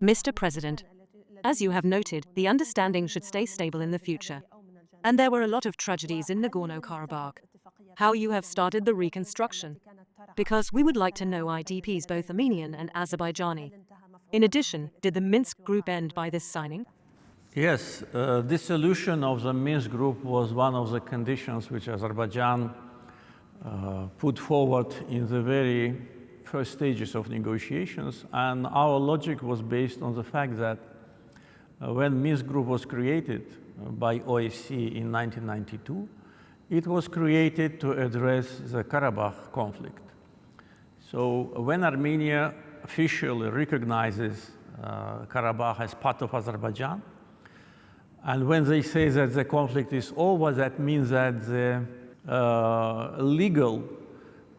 Mr. President, as you have noted, the understanding should stay stable in the future. And there were a lot of tragedies in Nagorno-Karabakh. How you have started the reconstruction? Because we would like to know IDPs, both Armenian and Azerbaijani. In addition, did the Minsk group end by this signing? Yes, the solution of the Minsk group was one of the conditions which Azerbaijan put forward in the very first stages of negotiations, and our logic was based on the fact that when Minsk group was created by OSCE in 1992, it was created to address the Karabakh conflict. So when Armenia officially recognizes Karabakh as part of Azerbaijan, and when they say that the conflict is over, that means that the legal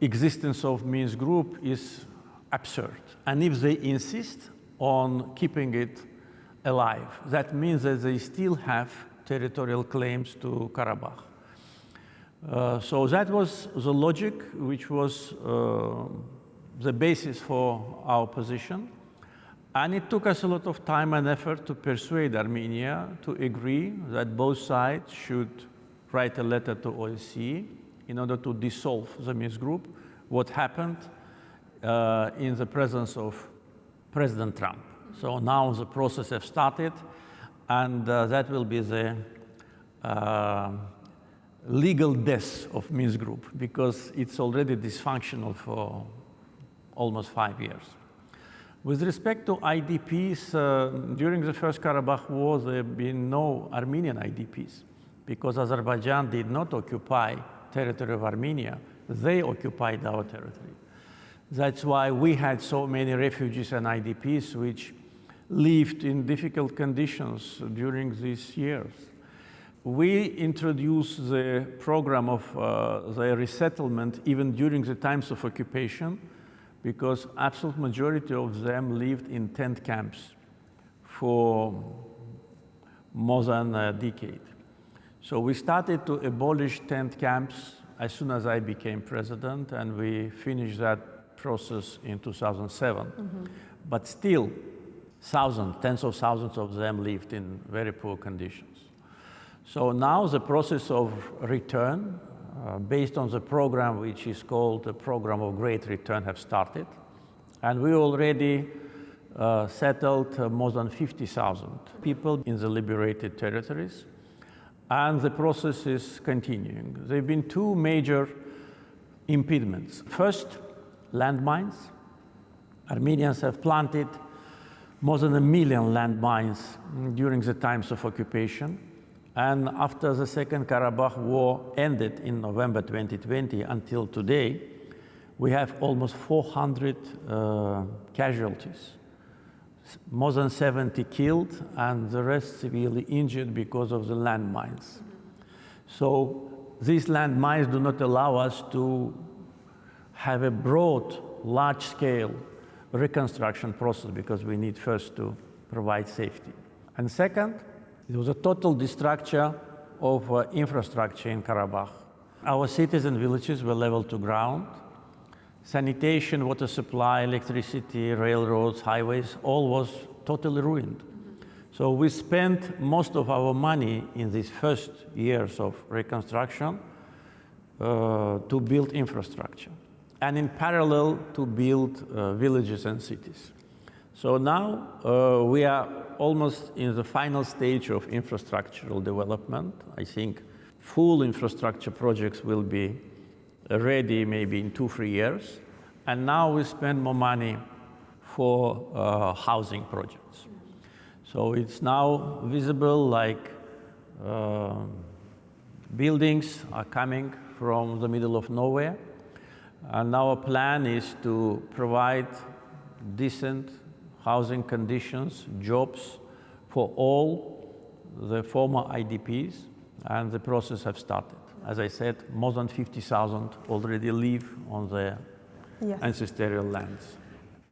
existence of Minsk group is absurd. And if they insist on keeping it alive, that means that they still have territorial claims to Karabakh. So that was the logic which was the basis for our position. And it took us a lot of time and effort to persuade Armenia to agree that both sides should write a letter to OSCE in order to dissolve the Minsk group, what happened in the presence of President Trump. So now the process has started, and that will be the legal death of Minsk group, because it's already dysfunctional for almost 5 years. With respect to IDPs, during the First Karabakh War, there have been no Armenian IDPs, because Azerbaijan did not occupy territory of Armenia. They occupied our territory. That's why we had so many refugees and IDPs which lived in difficult conditions during these years. We introduced the program of the resettlement even during the times of occupation, because absolute majority of them lived in tent camps for more than a decade. So we started to abolish tent camps as soon as I became president, and we finished that process in 2007. But still, tens of thousands of them lived in very poor conditions. So now the process of return, based on the program which is called the Program of Great Return, have started. And we already settled more than 50,000 people in the liberated territories. And the process is continuing. There have been two major impediments. First, landmines. Armenians have planted more than 1 million landmines during the times of occupation. And after the Second Karabakh War ended in November 2020 until today, we have almost 400 casualties. More than 70 killed, and the rest severely injured because of the landmines. So these landmines do not allow us to have a broad, large-scale reconstruction process, because we need first to provide safety. And second, there was a total destruction of infrastructure in Karabakh. Our cities and villages were leveled to ground. Sanitation, water supply, electricity, railroads, highways, all was totally ruined. So we spent most of our money in these first years of reconstruction to build infrastructure, and in parallel to build villages and cities. So now we are almost in the final stage of infrastructural development. I think full infrastructure projects will be ready maybe in 2-3 years. And now we spend more money for housing projects. So it's now visible, like buildings are coming from the middle of nowhere. And our plan is to provide decent housing conditions, jobs for all the former IDPs, and the process has started. As I said, more than 50,000 already live on their ancestral lands.